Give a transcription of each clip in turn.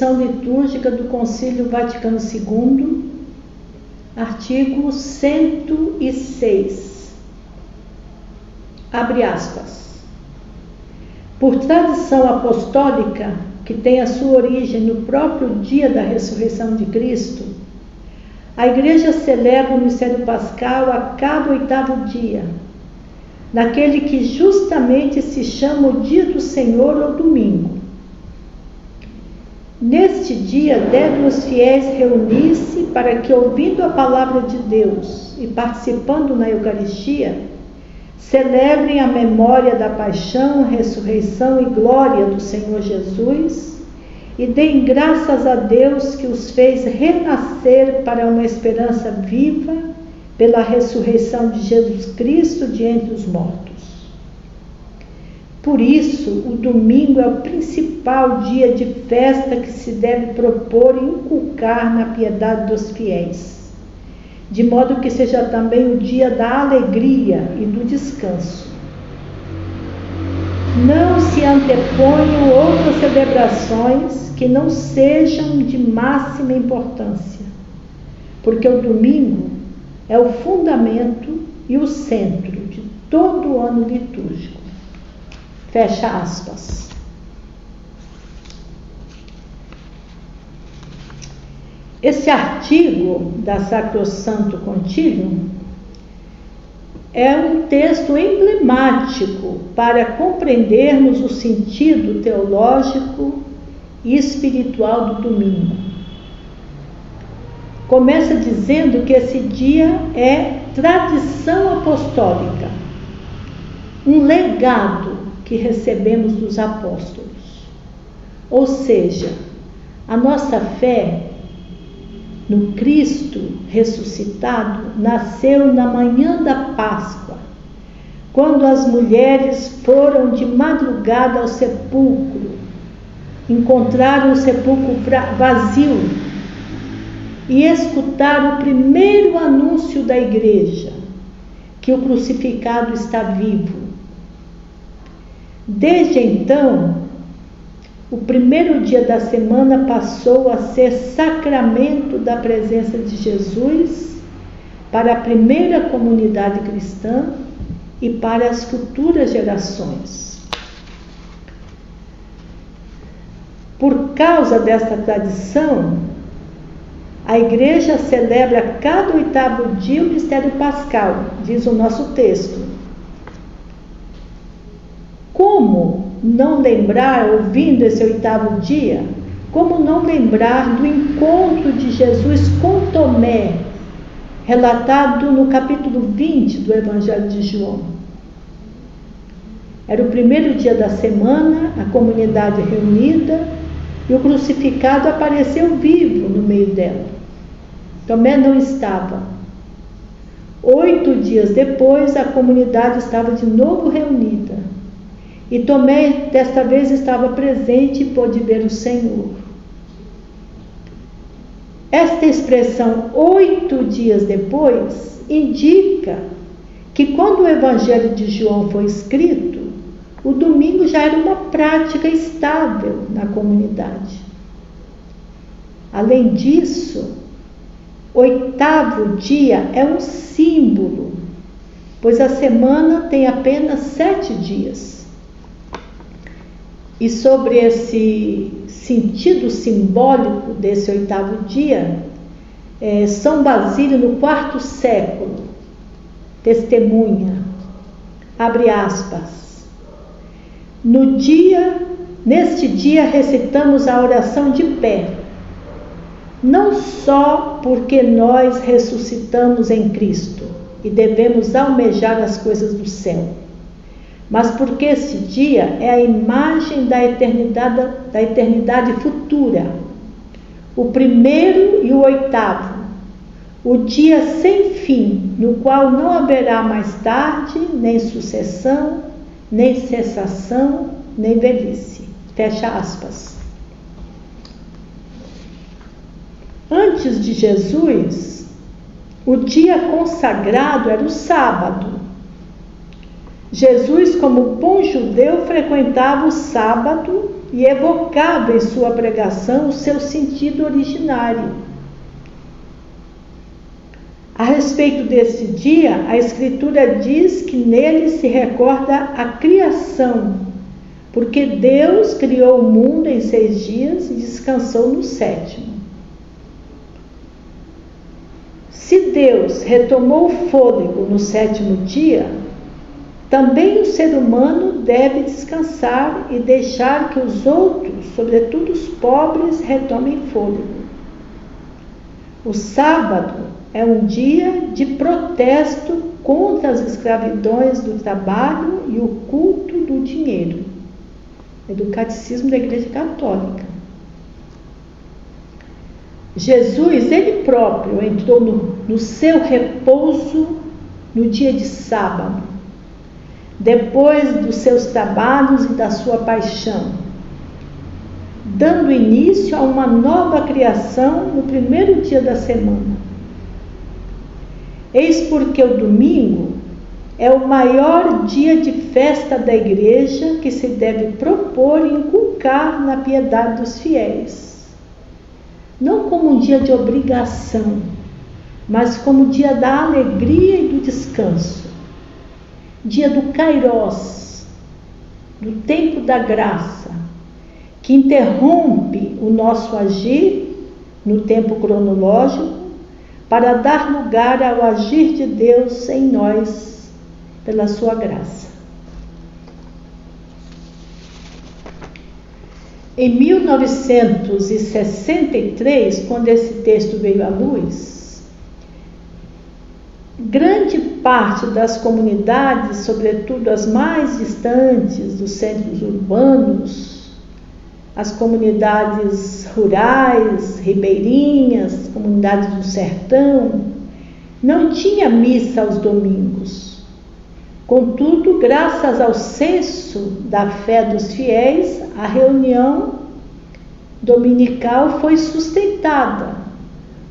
Instrução Litúrgica do Concílio Vaticano II, artigo 106, abre aspas. Por tradição apostólica, que tem a sua origem no próprio dia da ressurreição de Cristo, a Igreja celebra o mistério pascal a cada 8º dia, naquele que justamente se chama o dia do Senhor ou domingo. Neste dia devem os fiéis reunir-se para que, ouvindo a palavra de Deus e participando na Eucaristia, celebrem a memória da paixão, ressurreição e glória do Senhor Jesus e deem graças a Deus que os fez renascer para uma esperança viva pela ressurreição de Jesus Cristo de entre os mortos. Por isso, o domingo é o principal dia de festa que se deve propor e inculcar na piedade dos fiéis, de modo que seja também o dia da alegria e do descanso. Não se anteponham outras celebrações que não sejam de máxima importância, porque o domingo é o fundamento e o centro de todo o ano litúrgico. Fecha aspas. Esse artigo da Sacrosanto Concilium é um texto emblemático para compreendermos o sentido teológico e espiritual do domingo. Começa dizendo que esse dia é tradição apostólica, um legado que recebemos dos apóstolos. Ou seja, a nossa fé no Cristo ressuscitado nasceu na manhã da Páscoa, quando as mulheres foram de madrugada ao sepulcro, encontraram o sepulcro vazio e escutaram o primeiro anúncio da igreja, que o crucificado está vivo. Desde então, o primeiro dia da semana passou a ser sacramento da presença de Jesus para a primeira comunidade cristã e para as futuras gerações. Por causa desta tradição, a Igreja celebra cada 8º dia o mistério pascal, diz o nosso texto. Como não lembrar, ouvindo esse 8º dia, como não lembrar do encontro de Jesus com Tomé, relatado no capítulo 20 do Evangelho de João? Era o primeiro dia da semana, a comunidade reunida, e o crucificado apareceu vivo no meio dela. Tomé não estava. 8 dias depois, a comunidade estava de novo reunida. E Tomé, desta vez, estava presente e pôde ver o Senhor. Esta expressão, 8 dias depois, indica que quando o Evangelho de João foi escrito, o domingo já era uma prática estável na comunidade. Além disso, 8º dia é um símbolo, pois a semana tem apenas 7 dias. E sobre esse sentido simbólico desse 8º dia, São Basílio, no 4º século, testemunha, abre aspas, neste dia recitamos a oração de pé, não só porque nós ressuscitamos em Cristo e devemos almejar as coisas do céu, mas porque esse dia é a imagem da eternidade futura, o primeiro e o 8º, o dia sem fim, no qual não haverá mais tarde, nem sucessão, nem cessação, nem velhice. Fecha aspas. Antes de Jesus, o dia consagrado era o sábado. Jesus, como bom judeu, frequentava o sábado e evocava em sua pregação o seu sentido originário. A respeito desse dia, a Escritura diz que nele se recorda a criação, porque Deus criou o mundo em 6 dias e descansou no 7º. Se Deus retomou o fôlego no 7º dia, também o ser humano deve descansar e deixar que os outros, sobretudo os pobres, retomem fôlego. O sábado é um dia de protesto contra as escravidões do trabalho e o culto do dinheiro. É do Catecismo da Igreja Católica. Jesus, ele próprio, entrou no seu repouso no dia de sábado, depois dos seus trabalhos e da sua paixão, dando início a uma nova criação no primeiro dia da semana. Eis porque o domingo é o maior dia de festa da Igreja que se deve propor e inculcar na piedade dos fiéis. Não como um dia de obrigação, mas como dia da alegria e do descanso. Dia do Kairos, do tempo da graça, que interrompe o nosso agir no tempo cronológico para dar lugar ao agir de Deus em nós pela sua graça. Em 1963, quando esse texto veio à luz, grande parte das comunidades, sobretudo as mais distantes dos centros urbanos, as comunidades rurais, ribeirinhas, comunidades do sertão, não tinha missa aos domingos. Contudo, graças ao senso da fé dos fiéis, a reunião dominical foi sustentada,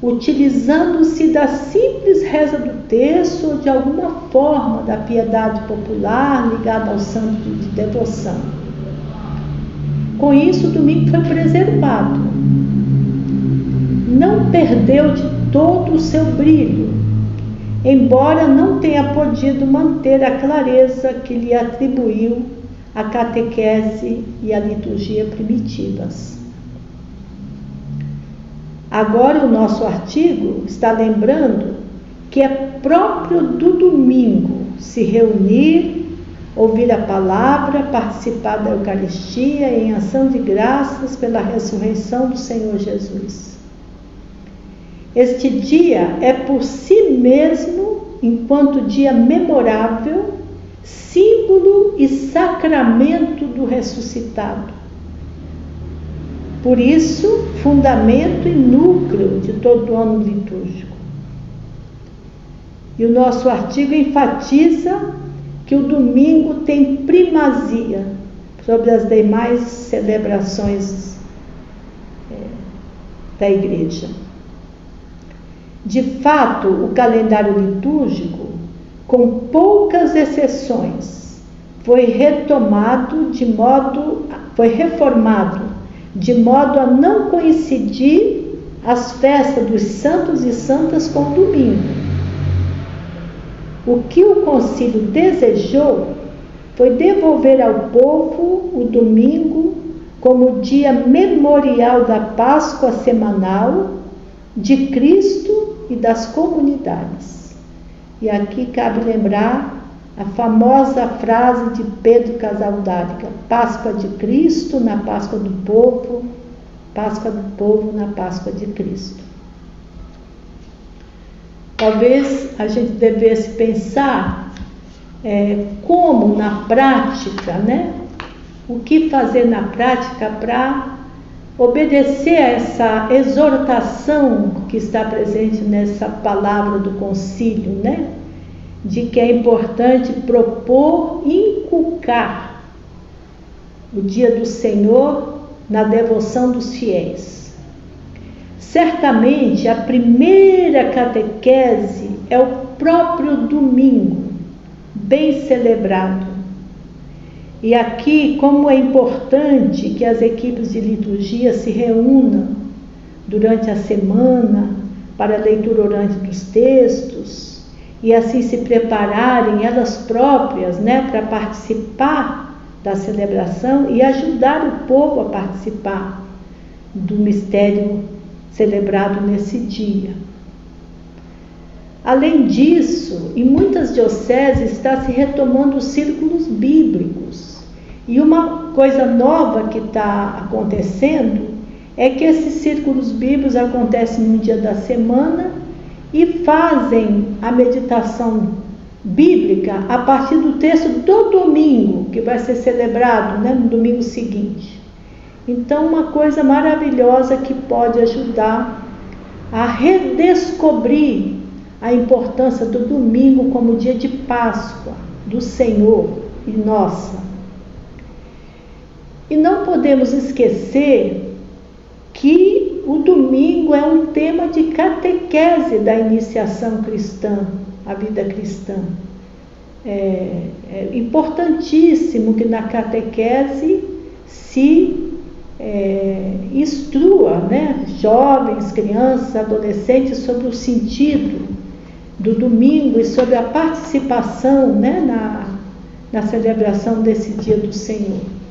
utilizando-se da simples reza do terço ou de alguma forma da piedade popular ligada ao santo de devoção. Com isso, o domingo foi preservado. Não perdeu de todo o seu brilho, embora não tenha podido manter a clareza que lhe atribuiu a catequese e a liturgia primitivas. Agora o nosso artigo está lembrando que é próprio do domingo se reunir, ouvir a palavra, participar da Eucaristia em ação de graças pela ressurreição do Senhor Jesus. Este dia é por si mesmo, enquanto dia memorável, símbolo e sacramento do ressuscitado. Por isso, fundamento e núcleo de todo o ano litúrgico. E o nosso artigo enfatiza que o domingo tem primazia sobre as demais celebrações da Igreja. De fato, o calendário litúrgico, com poucas exceções, foi reformado de modo a não coincidir as festas dos santos e santas com o domingo. O que o concílio desejou foi devolver ao povo o domingo como dia memorial da Páscoa semanal de Cristo e das comunidades. E aqui cabe lembrar a famosa frase de Pedro Casaldáliga: Páscoa de Cristo na Páscoa do povo, Páscoa do povo na Páscoa de Cristo. Talvez a gente devesse pensar como na prática, o que fazer na prática para obedecer a essa exortação que está presente nessa palavra do concílio, de que é importante propor e inculcar o dia do Senhor na devoção dos fiéis. Certamente a primeira catequese é o próprio domingo, bem celebrado. E aqui, como é importante que as equipes de liturgia se reúnam durante a semana para a leitura orante dos textos e assim se prepararem elas próprias, né, para participar da celebração e ajudar o povo a participar do mistério celebrado nesse dia. Além disso, em muitas dioceses está se retomando os círculos bíblicos. E uma coisa nova que está acontecendo é que esses círculos bíblicos acontecem num dia da semana e fazem a meditação bíblica a partir do texto do domingo, que vai ser celebrado, né, no domingo seguinte. Então, uma coisa maravilhosa que pode ajudar a redescobrir a importância do domingo como dia de Páscoa do Senhor e nossa. E não podemos esquecer que o domingo é um tema de catequese da iniciação cristã, a vida cristã. É importantíssimo que na catequese se instrua, né, jovens, crianças, adolescentes sobre o sentido do domingo e sobre a participação, né, na celebração desse dia do Senhor.